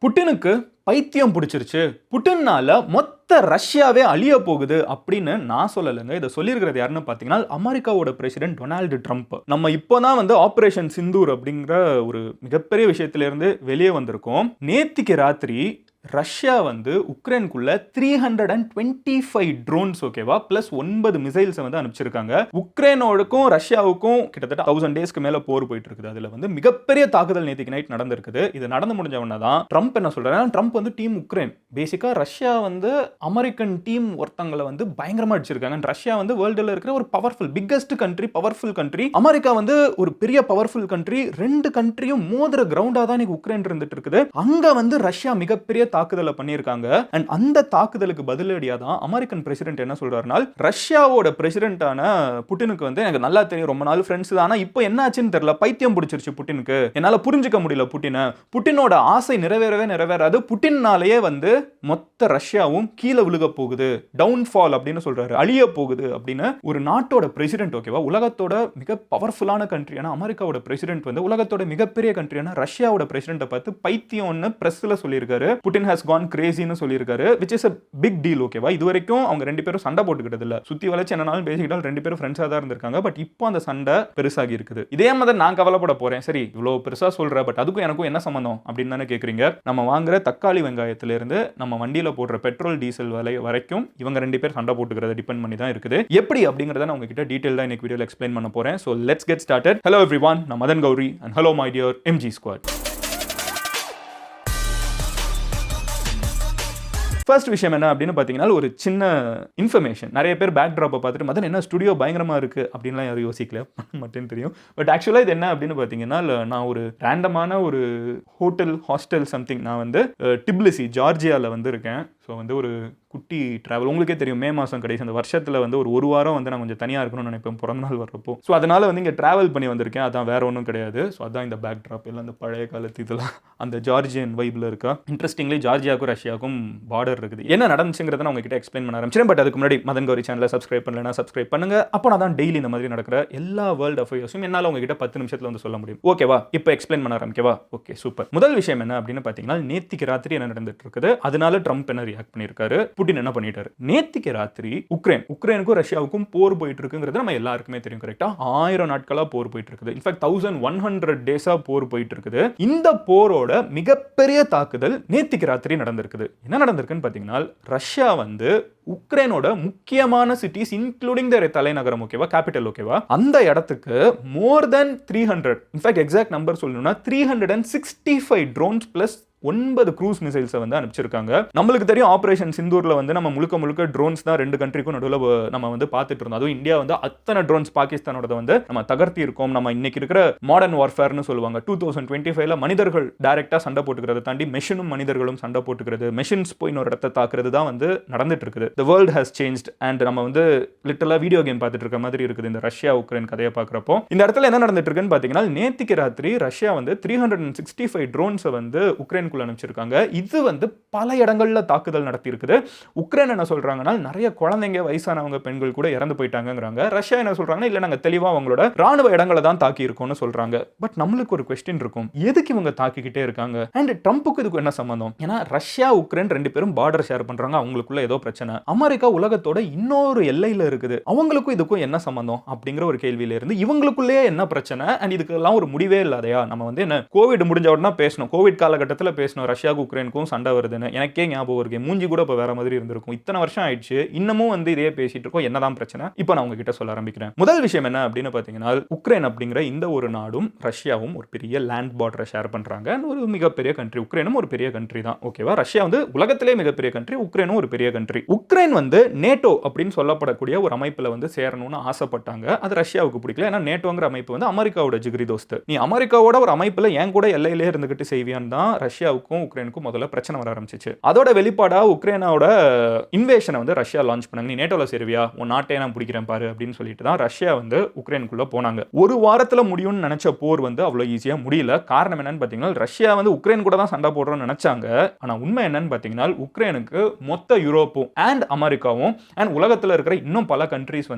புட்டினுக்கு பைத்தியம் பிடிச்சிருச்சு, புட்டின்னால மொத்த ரஷ்யாவே அழிய போகுது அப்படின்னு நான் சொல்லலைங்க. இதை சொல்லியிருக்கிறது யாருன்னு பார்த்தீங்கன்னா அமெரிக்காவோட பிரசிடென்ட் டொனால்டு ட்ரம்ப். நம்ம இப்போதான் ஆபரேஷன் சிந்தூர் அப்படிங்கிற ஒரு மிகப்பெரிய விஷயத்திலிருந்து வெளியே வந்திருக்கோம். நேத்திக்கு ராத்திரி ரஷ்யா உக்ரைனுக்குள்ள 325 ட்ரோன்ஸ் ஓகேவா பிளஸ் 9 மிசைல்ஸ் அனுப்பிச்சிருக்காங்க. உக்ரைனோடுக்கும் ரஷ்யாவுக்கும் கிட்டத்தட்ட 1000 டேஸ்க்கு மேல போர் போயிட்டு இருக்குது. அதுல மிகப்பெரிய தாக்குதல் நேத்திக்கு நைட் நடந்திருக்குது. இது நடந்து முடிஞ்ச உடனே தான் ட்ரம்ப் என்ன சொல்றாரு, ட்ரம்ப் டீம் உக்ரைன் பேசிக்கா ரஷ்யா அமெரிக்கன் டீம் ஒருத்தங்களை பயங்கரமா அடிச்சிருக்காங்க. ரஷ்யா வேர்ல்டுல இருக்கிற ஒரு powerful biggest country, powerful country. America ஒரு பெரிய பவர்ஃபுல் கண்ட்ரி. ரெண்டு கண்ட்ரியும் மோதிர கிரவுண்டா தான் உக்ரைன் இருந்துட்டு இருக்குது. அங்க ரஷ்யா மிகப்பெரிய தாக்குதலை பண்ணியிருக்காங்க. அண்ட் அந்த தாக்குதலுக்கு பதிலடியா தான் அமெரிக்கன் பிரசிடென்ட் என்ன சொல்றாருன்னா, ரஷ்யாவோட பிரசிடென்டான புட்டினுக்கு எனக்கு நல்லா தெரியும், ரொம்ப நாள் ஃப்ரெண்ட்ஸ் தான். ஆனா இப்போ என்ன ஆச்சுன்னு தெரியல, பைத்தியம் பிடிச்சிருச்சு புட்டினுக்கு. என்னால புரிஞ்சுக்க முடியல புட்டினோட ஆசை நிறைவேறவே நிறைவேறாது. புட்டினாலேயே மொத்த ரஷ்யாவும் கீழே விழுக போகுது, டவுன்ஃபால் அப்படின்னு சொல்றாரு, அழிய போகுது அப்படின்னு ஒரு நாட்டோட பிரசிடென்ட் ஓகேவா, உலகத்தோட மிக பவர்ஃபுல்லான கண்ட்ரியான அமெரிக்காவோட பிரசிடென்ட் உலகத்தோட மிகப்பெரிய கண்ட்ரியான ரஷ்யாவோட பிரசிடென்ட்டை பார்த்து பைத்தியம்னு பிரஸ்ல சொல்லியிருக்காரு. புட்டின் has gone crazy னு சொல்லியிருக்காரு, which is a big deal ஓகேவா. இதுவரைக்கும் அவங்க ரெண்டு பேரும் சண்டை போட்டுக்கிட்டது இல்ல, சுத்தி வளைச்சு என்னனாலும் பேசிக்கிட்டாலும் ரெண்டு பேரும் ஃப்ரெண்ட்ஸா தான் இருந்திருக்காங்க. பட் இப்போ அந்த சண்டை பெருசாகி இருக்குது. இதே மாதிரி நான் கவலைப்பட போறேன். சரி இவ்வளவு பெருசா சொல்ற, பட் அதுக்கும் எனக்கும் என்ன சம்பந்தம் அப்படின்னு தானே கேக்குறீங்க. நம்ம வாங்குற தக்காளி வெங்காயத்துல இருந்து நம்ம வண்டியில போடுற பெட்ரோல் டீசல் விலை வரைக்கும் இவங்க ரெண்டு பேர் சண்டை போட்டுக்கிறத டிபெண்ட் பண்ணி தான் இருக்குது. எப்படி அப்படிங்கறத நான் உங்ககிட்ட டீடைலா இன்னைக்கு வீடியோல எக்ஸ்பிளைன் பண்ண போறேன். So let's get started. Hello everyone, நான் Madan Gowri and hello my dear MG squad. First விஷயம் என்ன அப்படின்னு பார்த்தீங்கன்னா, ஒரு சின்ன இன்ஃபர்மேஷன். நிறைய பேர் பேக் ட்ராப்பை பார்த்துட்டு மதன் என்ன ஸ்டுடியோ பயங்கரமாக இருக்குது அப்படின்லாம் யாரும் யோசிக்கல, மட்டும் தெரியும். பட் ஆக்சுவலாக இது என்ன அப்படின்னு பார்த்தீங்கன்னா, நான் ஒரு ரேண்டமான ஒரு ஹாஸ்டல் சம்திங், நான் டிப்லிசி ஜார்ஜியாவில் இருக்கேன். ஸோ ஒரு குட்டி ட்ராவல். உங்களுக்கே தெரியும், மே மாதம் கடைசி அந்த வருஷத்தில் ஒரு வாரம் நான் கொஞ்சம் தனியாக இருக்கணும்னு நினைப்பேன் பிறந்த நாள் வர்றப்போ. ஸோ அதனால் இங்கே ட்ராவல் பண்ணி வந்திருக்கேன். அதான் வேற ஒன்றும் கிடையாது. ஸோ அதான் இந்த பேக் ட்ராப் எல்லாம் அந்த பழைய காலத்து இதெல்லாம் அந்த ஜார்ஜியன் வைப்பில் இருக்கா. இன்ட்ரெஸ்டிங்லி ஜார்ஜியாவுக்கும் ரஷ்யாவுக்கும் பார்டர் இருக்குது. என்ன நடந்துச்சுங்கிறத நான் உங்ககிட்ட எக்ஸ்பிளைன் பண்ண ஆரம்பிச்சேன். பட் அதுக்கு முன்னாடி மதன் கௌரி சேனலை சப்ஸ்கிரைப் பண்ணலன்னா சப்ஸ்கிரைப் பண்ணுங்க. அப்போ நான் தான் டெய்லி இந்த மாதிரி நடக்கிற எல்லா வேர்ல்ட் அஃபேர்ஸும் என்னால் உங்ககிட்ட 10 நிமிஷத்தில் சொல்ல முடியும். ஓகேவா? இப்போ எக்ஸ்பிளைன் பண்ண ஆரம்பிக்கவா? Okay super. முதல் விஷயம் என்ன அப்படின்னு பார்த்தீங்கன்னா, நேத்திக்கு ராத்திரி என்ன நடந்துட்டு இருக்குது, அதனால ட்ரம்ப் என்ன ரியாக்ட் பண்ணியிருக்காரு, புட்டின் என்ன பண்ணிட்டாரு. நேத்திக்கு ராத்திரி உக்ரைனுக்கும் ரஷ்யாவுக்கும் போர் போயிட்டு இருக்குங்கிறது நம்ம எல்லாருக்குமே தெரியும். கரெக்டா 1000 நாட்களா போர் போயிட்டு இருக்குது. இன்ஃபேக்ட் 1100 டேஸா போர் போயிட்டு இருக்குது. இந்த போரோட மிகப்பெரிய தாக்குதல் நேத்திக்கு ராத்திரி நடந்திருக்குது. என்ன நடந்திருக்குன்னு பாத்தீங்கன்னா, ரஷ்யா உக்ரைனோட முக்கியமான சிட்டிஸ் இன்க்ளூடிங் த தலைநகரம் ஓகேவா, கேபிட்டல் ஓகேவா, அந்த இடத்துக்கு மோர் தென் 300, இன்ஃபேக்ட் எக்ஸாக்ட் நம்பர் சொல்லணும்னா 365 ட்ரோன்ஸ் பிளஸ் 9 க்ரூஸ் மிசைல்ஸை அனுப்பிச்சிருக்காங்க. நம்மளுக்கு தெரியும் ஆபரேஷன் சிந்தூர்ல நம்ம முழுக்க ட்ரோன்ஸ் தான் ரெண்டு கண்ட்ரிக்கும் நடுவில் நம்ம பார்த்துட்டு இருந்தோம். அதுவும் இந்தியா அத்தனை ட்ரோன்ஸ் பாகிஸ்தானோட நம்ம தகர்த்தி இருக்கோம். நம்ம இன்னைக்கு இருக்கிற மாடர்ன் வார்ஃபேர்னு சொல்லுவாங்க. 2025ல மனிதர்கள் டைரக்டா சண்டை போட்டுக்கிறத தாண்டி மெஷினும் மனிதர்களும் சண்டை போட்டுக்கிறது, மெஷின்ஸ் போய் இன்னொரு இடத்தை தாக்குறது தான் நடந்துட்டு இருக்குது. The world has changed and நம்ம லிட்டரலா வீடியோ கேம் பார்த்துட்டு இருக்க மாதிரி இருக்குது இந்த ரஷ்யா உக்ரைன் கதையை பார்க்குறப்போ. இந்த இடத்துல என்ன நடந்துட்டு இருக்குன்னு பார்த்தீங்கன்னா, நேத்திக்கு ராத்திரி ரஷ்யா 365 ட்ரோன்ஸை உக்ரைன் அனுப்பிச்சிருக்காங்க. இது பல இடங்கள்ல தாக்குதல் நடத்தி இருக்குது. உக்ரைன் என்ன சொல்றாங்கன்னா, நிறைய குழந்தைங்க, வயசானவங்க, பெண்கள் கூட இறந்து போயிட்டாங்கங்கறாங்க. ரஷ்யா என்ன சொல்றாங்கன்னா, இல்ல நாங்க தெளிவா அவங்களோட ராணுவ இடங்களை தான் தாக்கி இருக்கோம்னு சொல்றாங்க. பட் நம்மளுக்கு ஒரு क्वेश्चन இருக்கும், எதுக்கு இவங்க தாக்கிக்கிட்டே இருக்காங்க? அண்ட் ட்ரம்புக்கு இதுக்கு என்ன சம்பந்தம்? ஏன்னா ரஷ்யா உக்ரைன் ரெண்டு பேரும் பார்டர் ஷேர் பண்றாங்க, அவங்களுக்குள்ள ஏதோ பிரச்சனை. அமெரிக்கா உலகத்தோட இன்னொரு எல்லையில இருக்குது, அவங்களுக்கும் இதுக்கும் என்ன சம்பந்தம் அப்படிங்கிற ஒரு கேள்வியில இருந்து இவங்களுக்குள்ளே என்ன பிரச்சனை அண்ட் இதுக்கெல்லாம் ஒரு முடிவே இல்லாதையா? நம்ம என்ன கோவிட் முடிஞ்ச உடனே பேசணும், கோவிட் காலகட்டத்தில் ரஷ்யாவுக்கு உக்ரைனுக்கும் சண்டை வருதுன்னு எனக்கே ஞாபகம் இருக்கு. மூஞ்சி கூட இப்ப வேற மாதிரி இருந்திருக்கும். இத்தனை வருஷம் ஆயிடுச்சு, இன்னமும் இதே பேசிட்டு இருக்கோம். என்னதான் பிரச்சனை? இப்போ நான் உங்ககிட்ட சொல்ல ஆரம்பிக்கிறேன். முதல் விஷயம் என்ன அப்படின்னு பாத்தீங்கன்னா, உக்ரைன் அப்படிங்கிற இந்த ஒரு நாடும் ரஷ்யாவும் ஒரு பெரிய லேண்ட் பார்டரை ஷேர் பண்றாங்க. ஒரு மிகப்பெரிய கண்ட்ரி. உக்ரைனும் ஒரு பெரிய கண்ட்ரி தான் ஓகேவா. ரஷ்யா உலகத்திலே மிகப்பெரிய கண்ட்ரி, உக்ரைனும் ஒரு பெரிய கண்ட்ரி. உக்ரைன் நேட்டோ அப்படின்னு சொல்லப்படக்கூடிய ஒரு அமைப்புல சேரணும்னு ஆசைப்பட்டாங்க. அது ரஷ்யாவுக்கு பிடிக்கல. ஏன்னா நேட்டோங்கிற அமைப்பு அமெரிக்காவோட ஜிகிரி தோஸ்து. நீ அமெரிக்காவோட ஒரு அமைப்புல என் கூட எல்லையிலே இருந்துகிட்டு செய்வியான்னு தான் ரஷ்யாவுக்கும் உக்ரைனுக்கும் முதல்ல பிரச்சனை வர ஆரம்பிச்சிச்சு. அதோட வெளிப்பாடா உக்ரைனோட இன்வேஷனை ரஷ்யா லான்ச் பண்ணாங்க. நீ நேட்டோல சேருவியா, உன் நாட்டை நான் பிடிக்கிறேன் பாரு அப்படின்னு சொல்லிட்டு தான் ரஷ்யா உக்ரைனுக்குள்ள போனாங்க. ஒரு வாரத்துல முடியும்னு நினைச்ச போர் அவ்வளவு ஈஸியா முடியல. காரணம் என்னன்னு பாத்தீங்கன்னா, ரஷ்யா உக்ரைன் கூட தான் சண்டை போடுறோம்னு நினைச்சாங்க. ஆனா உண்மை என்னன்னு பாத்தீங்கன்னா, உக்ரைனுக்கு மொத்த யூரோப்பும் அண்ட் அமெரிக்காவும் அண்ட் உலகத்துல இருக்கிற இன்னும் பல கண்ட்ரீஸ்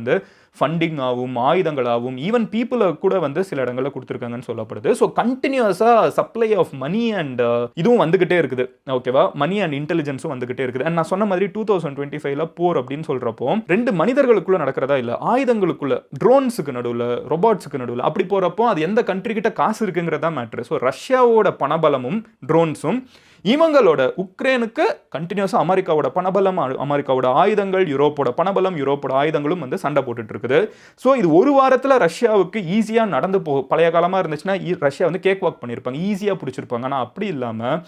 ஃபண்டிங் ஆகும், ஆயுதங்களாகவும், ஈவன் பீப்புளை கூட வந்து சில இடங்களில் கொடுத்துருக்காங்கன்னு சொல்லப்படுது. ஸோ கண்டினியூஸாக சப்ளை ஆஃப் மணி அண்ட் இதுவும் வந்துகிட்டே இருக்குது. ஓகேவா, மணி அண்ட் இன்டெலிஜென்ஸும் வந்துகிட்டே இருக்குது. அண்ட் நான் சொன்ன மாதிரி 2025 போர் அப்படின்னு சொல்றப்போ 2 மனிதர்களுக்குள்ள நடக்கிறதா இல்ல, ஆயுதங்களுக்குள்ள, ட்ரோன்ஸுக்கு நடுவில், ரொபாட்ஸுக்கு நடுவில் அப்படி போறப்போ அது எந்த கண்ட்ரி கிட்ட காசு இருக்குங்கிறதா மேட்ரு. ஸோ ரஷ்யாவோட பணபலமும் ட்ரோன்ஸும் இவங்களோட உக்ரைனுக்கு கண்டினியூஸா அமெரிக்காவோட பணபலம், அமெரிக்காவோட ஆயுதங்கள், யூரோப்போட பணபலம், யூரோப்போட ஆயுதங்களும் வந்து சண்டை போட்டுட்டு இருக்குது. ஸோ இது ஒரு வாரத்தில் ரஷ்யாவுக்கு ஈஸியாக நடந்து பழைய காலமாக இருந்துச்சுன்னா ரஷ்யா வந்து கேக் வாக் பண்ணியிருப்பாங்க, ஈஸியாக பிடிச்சிருப்பாங்க. ஆனால் அப்படி இல்லாமல்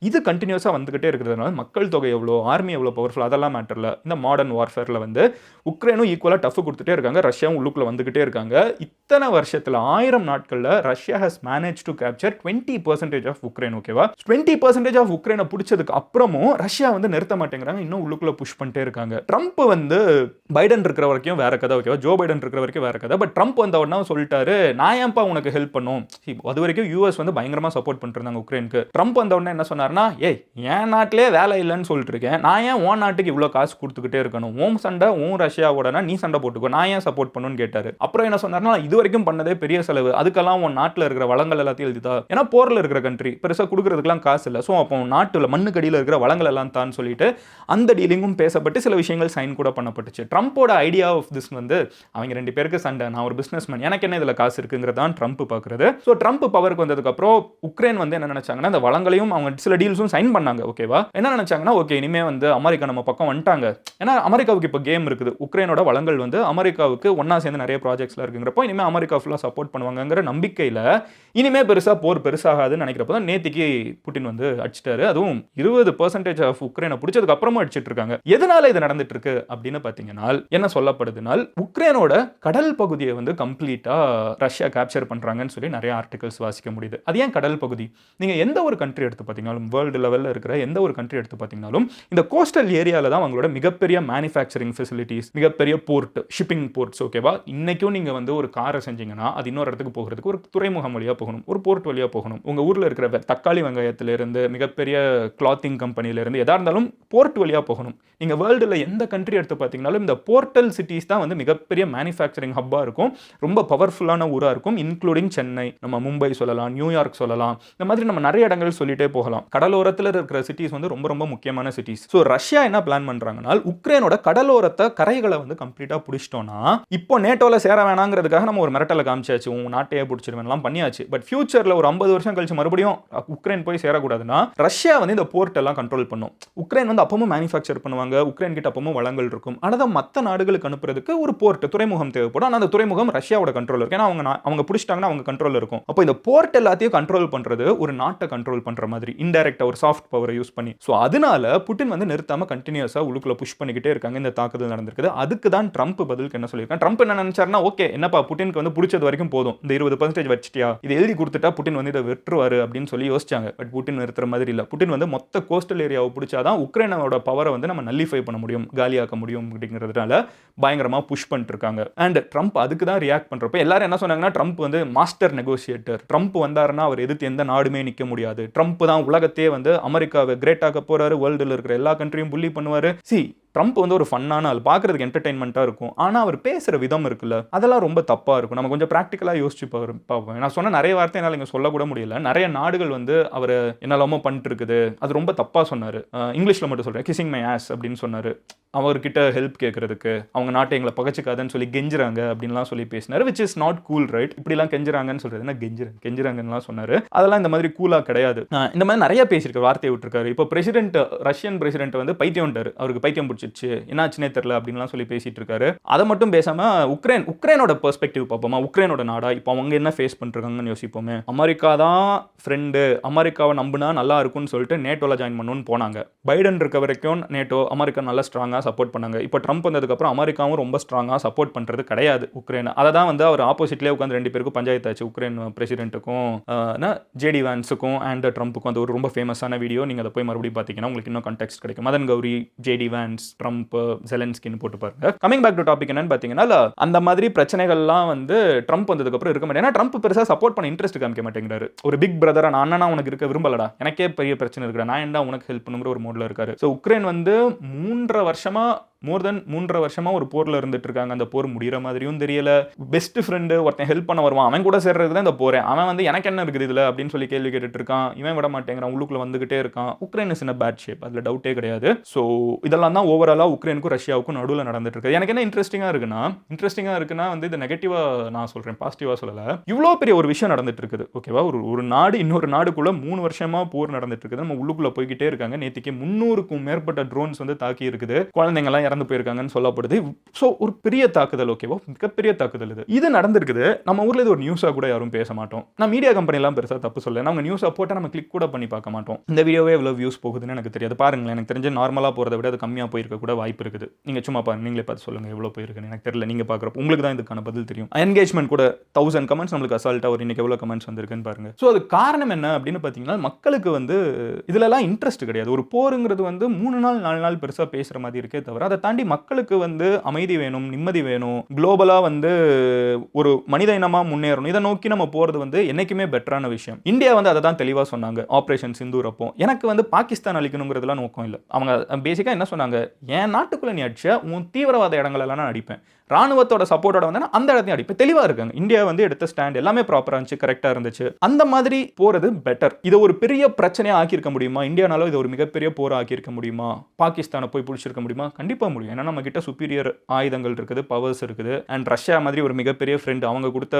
இது கண்டினியூஸாக வந்துகிட்டே இருக்கிறதுனால மக்கள் தொகை எவ்வளோ, ஆர்மி எவ்வளோ பவர்ஃபுல் அதெல்லாம் மேட்டரில் இந்த மாடர்ன் வார்ஃபேரில் வந்து உக்ரைனும் ஈக்குவலாக டஃப் கொடுத்துட்டே இருக்காங்க, ரஷ்யாவும் உள்ளுக்குள்ள வந்துகிட்டே இருக்காங்க. இத்தனை வருஷத்தில் 1000 நாட்களில் Russia has manage to capture 20% of Ukraine. ஓகேவா, 20% ஆஃப் உக்ரைனை பிடிச்சதுக்கு அப்புறமும் ரஷ்யா வந்து நிறுத்த மாட்டேங்கிறாங்க, இன்னும் உள்ளுக்குள்ள புஷ் பண்ணிட்டே இருக்காங்க. ட்ரம்ப் வந்து பைடன் இருக்கிற வரைக்கும் வேற கதை. ஓகேவா, ஜோ பைடன் இருக்கிற வரைக்கும் வேற கதை. பட் ட்ரம்ப் வந்த உடனே சொல்லிட்டாரு, நான் ஏன்பா உனக்கு ஹெல்ப் பண்ணும். அது வரைக்கும் யூஎஸ் வந்து பயங்கரமாக சப்போர்ட் பண்ணிட்டு இருந்தாங்க உக்ரைனுக்கு. ட்ரம்ப் வந்த உடனே என்ன சொன்னார், ஏய் என் நாட்டிலே வேலை இல்லைன்னு சொல்லிட்டு இருக்கேன், நான் ஏன் உன் நாட்டுக்கு இவ்வளோ காசு கொடுத்துக்கிட்டே இருக்கணும், உன் சண்டை உன் ரஷ்யாவோடனா நீ சண்டை போட்டுக்கோ, நான் ஏன் சப்போர்ட் பண்ணுன்னு கேட்டாரு. அப்புறம் என்ன சொன்னார்னா, இது வரைக்கும் பண்ணதே பெரிய செலவு, அதுக்கெல்லாம் உன் நாட்டில் இருக்கிற வளங்கள் எல்லாத்தையும் எழுதிதா, ஏன்னா போரில் இருக்கிற கண்ட்ரி பெருசாக கொடுக்கறதுக்குலாம் காசு இல்லை, ஸோ அப்போ நாட்டில் மண்ணுக்கடியில் இருக்கிற வளங்கள் எல்லாம் தான் சொல்லிட்டு அந்த டீலிங்கும் பேசப்பட்டு சில விஷயங்கள் சைன் கூட பண்ணப்பட்டுச்சு. ட்ரம்போட ஐடியா ஆஃப் திஸ் வந்து அவங்க 2 பேருக்கு சண்டை, நான் ஒரு பிஸ்னஸ் மேன், எனக்கு என்ன இதில் காசு இருக்குங்கிறதான் ட்ரம்ப் பார்க்குறது. ஸோ ட்ரம்ப் பவருக்கு வந்ததுக்கப்புறம் உக்ரைன் வந்து என்ன நினைச்சாங்கன்னா, அந்த வளங்களையும் அவங்க சில டீல்ஸும் சைன் பண்ணாங்க. ஓகேவா, என்ன நினைச்சாங்கன்னா, ஓகே இனிமே வந்து அமெரிக்கா நம்ம பக்கம் வந்துட்டாங்க, ஏன்னா அமெரிக்காவுக்கு இப்போ கேம் இருக்குது, உக்ரைனோட வளங்கள் வந்து அமெரிக்காவுக்கு ஒன்னா சேர்ந்து நிறைய ப்ராஜெக்ட்ஸ்லாம் இருக்குங்கிறப்போ இனிமே அமெரிக்கா ஃபுல்லாக சப்போர்ட் பண்ணுவாங்கங்கிற நம்பிக்கையில் இனிமே பெருசாக போர் பெருசாகாதுன்னு நினைக்கிறப்போ தான் நேத்திக்கு புட்டின் வந்து அடிச்சிட்டாரு. அதுவும் 20% ஆஃப் உக்ரைனை பிடிச்சதுக்கு அப்புறமா அடிச்சிட்டு இருக்காங்க. எதனால இது நடந்துட்டு இருக்கு அப்படின்னு பார்த்தீங்கன்னா, என்ன சொல்லப்படுதுனால் உக்ரைனோட கடல் பகுதியை வந்து கம்ப்ளீட்டா ரஷ்யா கேப்சர் பண்றாங்கன்னு சொல்லி நிறைய ஆர்டிகல்ஸ் வாசிக்க முடியுது. அது ஏன் கடல் பகுதி? நீங்க எந்த ஒரு கண்ட்ரி எடுத்து பார்த்தீங்கன்னாலும், வேர்ல்டு லெவலில் இருக்கிற எந்த ஒரு கண்ட்ரி எடுத்து பார்த்தீங்கன்னாலும் இந்த கோஸ்டல் ஏரியாவில் தான் அவங்களோட மிகப்பெரிய மேனுஃபேக்சரிங் ஃபெசிலிட்டிஸ், மிகப்பெரிய போர்ட், ஷிப்பிங் போர்ட்ஸ். ஓகேவா, இன்னைக்கும் நீங்க வந்து ஒரு காரை செஞ்சீங்கன்னா அது இன்னொரு இடத்துக்கு போகிறதுக்கு ஒரு துறைமுகம் வழியாக போகணும், ஒரு போர்ட் வழியாக போகணும். உங்க ஊரில் இருக்கிற தக்காளி வெங்காயத்திலிருந்து மிகப்பெரிய கிளாத்திங் கம்பெனியிலிருந்து எதா இருந்தாலும் போர்ட் வழியாக போகணும். நீங்க வேர்ல்டுல எந்த கண்ட்ரி எடுத்து பார்த்தீங்கன்னாலும் இந்த போர்ட்டல் சிட்டிஸ் தான் வந்து மிகப்பெரிய மேனுஃபேக்சரிங் ஹப்பா இருக்கும், ரொம்ப பவர்ஃபுல்லான ஊரா இருக்கும். இன்க்ளூடிங் சென்னை, நம்ம மும்பை சொல்லலாம், நியூயார்க் சொல்லலாம், இந்த மாதிரி நம்ம நிறைய இடங்கள் சொல்லிட்டே போகலாம். கடலோரத்தில் இருக்கிற சிட்டிஸ் வந்து ரொம்ப ரொம்ப முக்கியமான சிட்டிஸ். ஸோ ரஷ்யா என்ன பிளான் பண்றாங்கன்னா, உக்ரைனோட கடலோரத்தை கரைகளை வந்து கம்ப்ளீட்டா பிடிச்சிட்டோம்னா இப்போ நேட்டோல சேர வேணாங்கிறதுக்காக நம்ம ஒரு மிரட்டலை காமிச்சாச்சு, உன் நாட்டையே பிடிச்சிருவேன்லாம் பண்ணியாச்சு. பட் ஃபியூச்சர்ல ஒரு 50 வருஷம் கழிச்சு மறுபடியும் உக்ரைன் போய் சேரக்கூடாதுன்னா ரஷ்யா வந்து இந்த போர்ட் எல்லாம் கண்ட்ரோல் பண்ணும். உக்ரைன் வந்து அப்பவும் மேனுஃபேக்சர் பண்ணுவாங்க, உக்ரைன் கிட்ட அப்பவும் வளங்கள் இருக்கும். ஆனால் மற்ற நாடுகளுக்கு அனுப்புறதுக்கு ஒரு போர்ட், துறைமுகம் தேவைப்படும். ஆனால் அந்த துறைமுகம் ரஷ்யாவோட கண்ட்ரோல் இருக்கு, ஏன்னா அவங்க பிடிச்சிட்டாங்கன்னா அவங்க கண்ட்ரோல் இருக்கும். அப்போ இந்த போர்ட் எல்லாத்தையும் கண்ட்ரோல் பண்றது ஒரு நாட்டை கண்ட்ரோல் பண்ற மாதிரி இன்டைரக்டா ஒரு சாஃப்ட் பவரை யூஸ் பண்ணி. ஸோ அதனால புட்டின் வந்து நிறுத்தாம கண்டினியூஸா உள்ளுக்குள்ள புஷ் பண்ணிக்கிட்டே இருக்காங்க. இந்த தாக்குதல் நடந்திருக்குது. அதுக்கு தான் ட்ரம்ப் பதிலுக்கு என்ன சொல்லியிருக்காங்க. ட்ரம்ப் என்ன நினைச்சாருன்னா, ஓகே என்னப்பா புட்டினுக்கு வந்து பிடிச்சது வரைக்கும் போதும், இந்த 20% வச்சிட்டியா, இது எழுதி கொடுத்துட்டா புட்டின் வந்து இதை வெற்றுவாரு அப்படின்னு சொல்லி யோசிச்சாங்க. பட் புட்டின் நிறுத்துற மாதிரி இல்லை. புட்டின் வந்து மொத்த கோஸ்டல் ஏரியாவை பிடிச்சாதான் உக்ரைனோட பவரை வந்து நம்ம நல்லிஃபை பண்ண முடியும், காலியாக்க முடியும் அப்படிங்கிறதுனால பயங்கரமா புஷ் பண்ணிட்டு இருக்காங்க. அண்ட் ட்ரம்ப் அதுக்கு தான் ரியாக்ட் பண்றப்ப எல்லாரும் என்ன சொன்னாங்கன்னா, ட்ரம்ப் வந்து மாஸ்டர் நெகோசியேட்டர், ட்ரம்ப் வந்தாருன்னா அவர் எதிர்த்து எந்த நாடுமே நிற்க முடியாது, ட்ரம்ப் தான் உலகத்தையே வந்து அமெரிக்காவை கிரேட் ஆக்க போறாரு, வேர்ல்டுல இருக்கிற எல்லா கண்ட்ரியும் புள்ளி பண்ணுவாரு. ட்ரம்ப் வந்து ஒரு ஃபன்னான ஆள், பார்க்கறதுக்கு என்டர்டைன்மெண்ட்டாக இருக்கும். ஆனால் அவர் பேசுகிற விதம் இருக்குல்ல, அதெல்லாம் ரொம்ப தப்பாக இருக்கும். நம்ம கொஞ்சம் ப்ராக்டிக்கலாக யோசிச்சு பார்ப்போம். நான் சொன்ன நிறைய வார்த்தை என்னால் இங்கே சொல்லக்கூட முடியல. நிறைய நாடுகள் வந்து அவர் என்னெல்லாமோ பண்ணிட்டு இருக்குது, அது ரொம்ப தப்பாக சொன்னார். இங்கிலீஷில் மட்டும் சொல்கிறேன், கிசிங் மை ஆஸ் அப்படின்னு சொன்னார். அவர்கிட்ட ஹெல்ப் கேட்கறதுக்கு அவங்க நாட்டை எங்களை பகச்சிக்காதுன்னு சொல்லி கெஞ்சுறாங்க அப்படின்லாம் சொல்லி பேசினார். Which is not cool, right? இப்படிலாம் கெஞ்சுறாங்கன்னு சொல்றது என்ன, கெஞ்சுறாங்கன்னு சொன்னார். அதெல்லாம் இந்த மாதிரி கூலாக கிடையாது. இந்த மாதிரி நிறைய பேசியிருக்காரு, வார்த்தையை விட்டுருக்காரு. இப்போ பிரசிடென்ட், ரஷ்யன் பிரசிடென்ட் வந்து பைத்தியம்ட்டாரு, அவருக்கு பைத்தியம் பிடிச்சிருச்சு, என்னாச்சுனே தெரியல அப்படின்லாம் சொல்லி பேசிட்டு இருக்காரு. அதை மட்டும் பேசாம உக்ரைனோட பெர்ஸ்பெக்டிவ் பார்ப்போமா, உக்ரைனோட நாடா இப்போ அவங்க என்ன ஃபேஸ் பண்ணிருக்காங்கன்னு யோசிப்போமே. அமெரிக்கா தான் ஃப்ரெண்டு, அமெரிக்காவை நம்பினா நல்லா இருக்கும்னு சொல்லிட்டு நேட்டோல ஜாயின் பண்ணணும்னு போனாங்க. பைடன் இருக்க வரைக்கும் நேட்டோ அமெரிக்கா நல்லா ஸ்ட்ராங்கா சப்போர்ட் பண்ணாங்க. இப்போ ட்ரம்ப் வந்ததுக்கு அப்புறம் அமெரிக்காவும் ரொம்ப ஸ்ட்ராங்கா சப்போர்ட் பண்றது கிடையாது உக்ரைனை. அதை தான் வந்து அவர் ஆப்போசிட்லேயே உட்காந்து 2 பேருக்கும் பஞ்சாயத்து ஆச்சு, உக்ரைன் பிரசிடென்ட்டுக்கும் ஜேடி வான்ஸுக்கும் அண்ட் ட்ரம்ப்புக்கும். அது ஒரு ரொம்ப ஃபேமஸான வீடியோ, நீங்க அதை போய் மறுபடியும் பார்த்தீங்கன்னா உங்களுக்கு இன்னும் கான்டெக்ஸ்ட் கிடைக்கும். Madan Gowri, JD Vance, Trump, ஜெலன்ஸ்கின்னு போட்டு பாருங்க. கமிங் பேக் டு டாபிக் என்னன்னு பார்த்தீங்கன்னா, அந்த மாதிரி பிரச்சனைகள்லாம் வந்து ட்ரம்ப் வந்ததுக்கு அப்புறம் இருக்க மாட்டேன். ஏன்னா ட்ரம்ப் பெருசாக சப்போர்ட் பண்ண இன்ட்ரெஸ்ட் காமிக்க மாட்டேங்கிறாரு. ஒரு பிக் பிரதரா நான் அண்ணனா உனக்கு இருக்க விரும்பலடா, எனக்கே பெரிய பிரச்சனை இருக்கிற, நான் என்ன உனக்கு ஹெல்ப் பண்ணுங்கிற ஒரு மோட்ல இருக்காரு. ஸோ உக்ரைன் வந்து 3.5 வருஷமா மோர் தென் 3.5 வருஷமா ஒரு போர்ல இருந்துட்டு இருக்காங்க. அந்த போர் முடிகிற மாதிரியும் தெரியல. பெஸ்ட் ஃப்ரெண்டு ஒருத்தன் ஹெல்ப் பண்ண வருவான், அவன் கூட சேர்றதுக்கு தான் இந்த போறேன், அவன் வந்து எனக்கு என்ன இருக்குது இதுல அப்படின்னு சொல்லி கேள்வி கேட்டுட்டு இருக்கான். இவன் விட மாட்டேங்கிறான், உள்ளுக்குள்ள வந்துகிட்டே இருக்கான். Ukraine is in bad shape, அதுல டவுட்டே கிடையாது. ஸோ இதெல்லாம் தான் ஓவராலா உக்ரைனுக்கும் ரஷ்யாவுக்கும் நடுவில் நடந்துட்டு இருக்கு. எனக்கு என்ன இன்ட்ரெஸ்டிங்கா இருக்குன்னா வந்து இது நெகட்டிவா நான் சொல்றேன், பாசிட்டிவா சொல்லல. இவ்வளோ பெரிய ஒரு விஷயம் நடந்துட்டு இருக்குது, ஓகேவா? ஒரு நாடு இன்னொரு நாடுக்குள்ள 3 வருஷமா போர் நடந்துட்டு இருக்குது. நம்ம உள்ளுக்குள்ள போய்கிட்டே இருக்காங்க. நேத்திக்கு 300க்கும் மேற்பட்ட ட்ரோன்ஸ் வந்து தாக்கி இருக்குது. குழந்தைங்க எல்லாம் இறந்து போயிருக்காங்கன்னு சொல்லப்படுது. ஸோ ஒரு பெரிய தாக்குதல், ஓகேவா? மிகப்பெரிய தாக்குதல் இது நடந்திருக்குது. நம்ம ஊர்ல இது ஒரு நியூஸா கூட யாரும் பேச மாட்டோம். நான் மீடியா கம்பெனி எல்லாம் பெருசா தப்பு சொல்ல, நம்ம நியூஸா போட்டா நம்ம கிளிக் கூட பண்ணி பார்க்க மாட்டோம். இந்த வீடியோவே எவ்வளவு வியூஸ் போகுதுன்னு எனக்கு தெரியாது. பாருங்களேன், எனக்கு தெரிஞ்ச நார்மலா போறதை விட அது கம்மியா போயிருக்க கூட வாய்ப்பு இருக்குது. நீங்க சும்மா பாருங்க, நீங்களே பார்த்து சொல்லுங்க எவ்வளவு போயிருக்குன்னு. எனக்கு தெரியல, நீங்க பாக்குறப்ப உங்களுக்கு தான் இதுக்கான பதில் தெரியும். என்கேஜ்மெண்ட் கூட 1000 கமெண்ட்ஸ் நம்மளுக்கு அசால்ட்டா ஒரு இன்னைக்கு எவ்வளவு கமெண்ட்ஸ் வந்திருக்குன்னு பாருங்க. ஸோ அது காரணம் என்ன அப்படின்னு பாத்தீங்கன்னா, மக்களுக்கு வந்து இதுலலாம் இன்ட்ரெஸ்ட் கிடையாது. ஒரு போருங்கிறது வந்து 3 நாள் 4 நாள் பெருசா பேசுற மாதிரி இருக்கே தவிர, அதை தாண்டி மக்களுக்கு வந்து அமைதி வேணும், நிம்மதி வேணும், குளோபலா வந்து ஒரு மனித இனமா முன்னேறணும், இதை நோக்கி நம்ம போறது வந்து என்னைக்குமே பெட்டரான விஷயம். இந்தியா வந்து அதை தான் தெளிவா சொன்னாங்க ஆபரேஷன் சிந்தூர் அப்போ. எனக்கு வந்து பாகிஸ்தான் அழிக்கணுங்கிறதுலாம் நோக்கம் இல்லை. அவங்க பேசிக்கா என்ன சொன்னாங்க, என் நாட்டுக்குள்ள நீ அடிச்ச உன் தீவிரவாத இடங்கள் எல்லாம் நான் அடிப்பேன், ராணுவத்தோட சப்போர்ட்டோட வந்து அந்த இடத்தையும் அடிப்பேன். தெளிவா இருக்காங்க. இந்தியா வந்து எடுத்த ஸ்டாண்ட் எல்லாமே ப்ராப்பரா இருந்துச்சு, கரெக்டா இருந்துச்சு. அந்த மாதிரி போறது பெட்டர். இதை ஒரு பெரிய பிரச்சனையா ஆக்கியிருக்க முடியுமா இந்தியானால? இது ஒரு மிகப்பெரிய போரா ஆக்கியிருக்க முடியுமா? பாகிஸ்தானை போய் பிடிச்சிருக்க முடியுமா? கண்டிப்பா முடியும். ஏன்னா நம்ம கிட்ட சுப்பீரியர் ஆயுதங்கள் இருக்குது, பவர்ஸ் இருக்குது. அண்ட் ரஷ்யா மாதிரி ஒரு மிகப்பெரிய ஃப்ரெண்ட், அவங்க கொடுத்த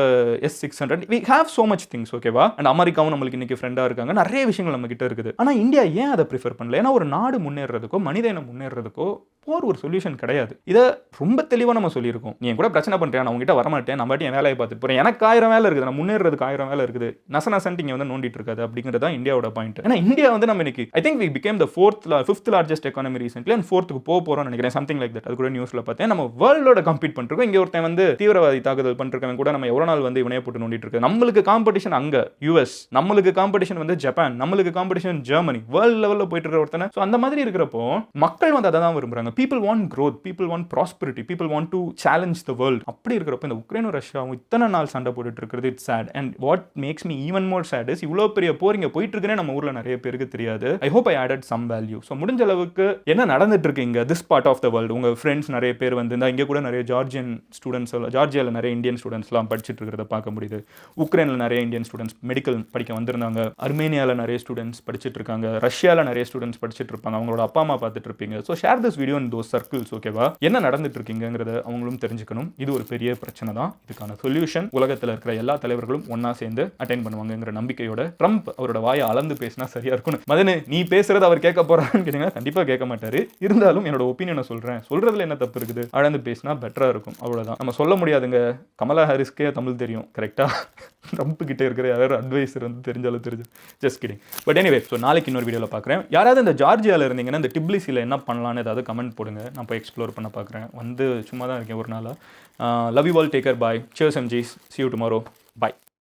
S-600, we have so much things, ஓகேவா? அண்ட் அமெரிக்காவும் நம்மளுக்கு இன்னைக்கு ஃப்ரெண்டா இருக்காங்க. நிறைய விஷயங்கள் நம்ம கிட்ட இருக்குது. ஆனா இந்தியா ஏன் அதை ப்ரிஃபர் பண்ணல? ஏன்னா ஒரு நாடு முன்னேறதுக்கோ மனித இனம் முன்னேறதுக்கோ போர் ஒரு சொல்யூஷன் கிடையாது. இதை ரொம்ப தெளிவா நம்ம சொல்லியிருக்கோம். நீ கூட பிரச்சனை பண்றேன், நான் உங்ககிட்ட வரமாட்டேன், நான் பாட்டி என் வேலையை பார்த்துட்டு போறேன், எனக்கு 1000 வேலை இருக்குது, நான் முன்னேறதுக்கு 1000 வேலை இருக்குது, நசநசன்ட்டு இங்க வந்து நோண்டிட்டு இருக்காது அப்படிங்கிறது தான் இந்தியாவோட பாயிண்ட். ஏன்னா இந்தியா வந்து நம்ம இன்னைக்கு I think we became the 5th largest economy recently and 4th போறோம்னு நினைக்கிறேன், சம்திங் லைக் தட். அது கூட நியூஸ்ல பார்த்தேன். நம்ம வேர்ல்டோட கம்பீட் பண்ணிருக்கோம். இங்க ஒருத்தன் வந்து தீவிரவாதி தாக்குதல் பண்ணிருக்கவன் கூட நம்ம எவ்வளவு நாள் வந்து இவனைய போட்டு நோண்டிட்டு இருக்கு. நம்மளுக்கு காம்படிஷன் அங்க US, நம்மளுக்கு காம்படிஷன் வந்து ஜப்பான், நம்மளுக்கு காம்படிஷன் ஜெர்மனி, வேர்ல்ட் லெவல்ல போயிட்டு இருக்க ஒருத்தனை. ஸோ அந்த மாதிரி இருக்கிறப்போ மக்கள் வந்து அதை தான் விரும்புறாங்க. people want growth, people want prosperity, people want to challenge the world. அப்படி இருக்கிறப்ப இந்த உக்ரைனும் ரஷ்யாவும் இத்தனை நாள் சண்டை போட்டுட்டு இருக்கிறது it's sad. and what makes me even more sad is இவ்வளோ பெரிய போர் இங்க போயிட்டு இருக்குன்னே நம்ம ஊர்ல நிறைய பேருக்கு தெரியாது. I hope I added some value. So முடிஞ்ச அளவுக்கு என்ன நடந்துட்டு இருக்கு இங்க this part of the world, உங்க ஃப்ரெண்ட்ஸ் நிறைய பேர் வந்து இங்க கூட நிறைய ஜார்ஜியன் ஸ்டூடெண்ட்ஸ், ஜார்ஜியாவில் நிறைய இந்தியன் ஸ்டூடெண்ட்ஸ்லாம் படிச்சுட்டு இருக்கிறத பார்க்க முடியுது. உக்ரைனில் நிறைய இந்தியன் ஸ்டூடெண்ட்ஸ் மெடிக்கல் படிக்க வந்திருந்தாங்க. அர்மேனியாவில் நிறைய ஸ்டூடெண்ட்ஸ் படிச்சுட்டு இருக்காங்க. ரஷ்யாவில் நிறைய ஸ்டூடெண்ட்ஸ் படிச்சுட்டு இருப்பாங்க. அவங்களோட அப்பா அம்மா பார்த்துட்டு இருப்பீங்க. So share this video in those circles, ஓகேவா? என்ன நடந்துட்டு இருக்கீங்கிறத அவங்களும் தெரிஞ்சுக்கணும். இது ஒரு பெரிய பிரச்சனை தான். இதுக்கான சொல்யூஷன் உலகத்தில் இருக்கிற எல்லா தலைவர்களும் ஒன்னா சேர்ந்து அட்டென்ட் பண்ணுவாங்கங்கிற நம்பிக்கையோட ட்ரம்ப் அவரோட வாயை அளந்து பேசினா சரியா இருக்கும். மதனு, நீ பேசுறது அவர் கேட்க போறான்னு கேட்டீங்கன்னா கண்டிப்பா கேட்க மாட்டாரு. இருந்தாலும் என்னோட ஒப்பீனியனை சொல்றேன். சொல்றதுல என்ன தப்பு இருக்குது? அளந்து பேசினா பெட்டரா இருக்கும், அவ்வளவுதான். நம்ம சொல்ல முடியாதுங்க. கமலா ஹாரிஸ்க்கே தமிழ் தெரியும், கரெக்டா? ட்ரம்ப் கிட்ட இருக்கிற யாராவது அட்வைசர் வந்து தெரிஞ்சாலும் தெரிஞ்சு, just kidding. But anyway, so நாளைக்கு இன்னொரு வீடியோவில் பார்க்குறேன். யாராவது இந்த ஜார்ஜியாவில் இருந்தீங்கன்னா இந்த டிப்லிசியில் என்ன பண்ணலான்னு ஏதாவது கமெண்ட் போடுங்க. நான் போய் எக்ஸ்ப்ளோர் பண்ண பார்க்குறேன். வந்து சும்மா தான் இருக்கேன் ஒரு நாளாக. Love you all, take care, bye, cheers MGs, see you tomorrow, bye.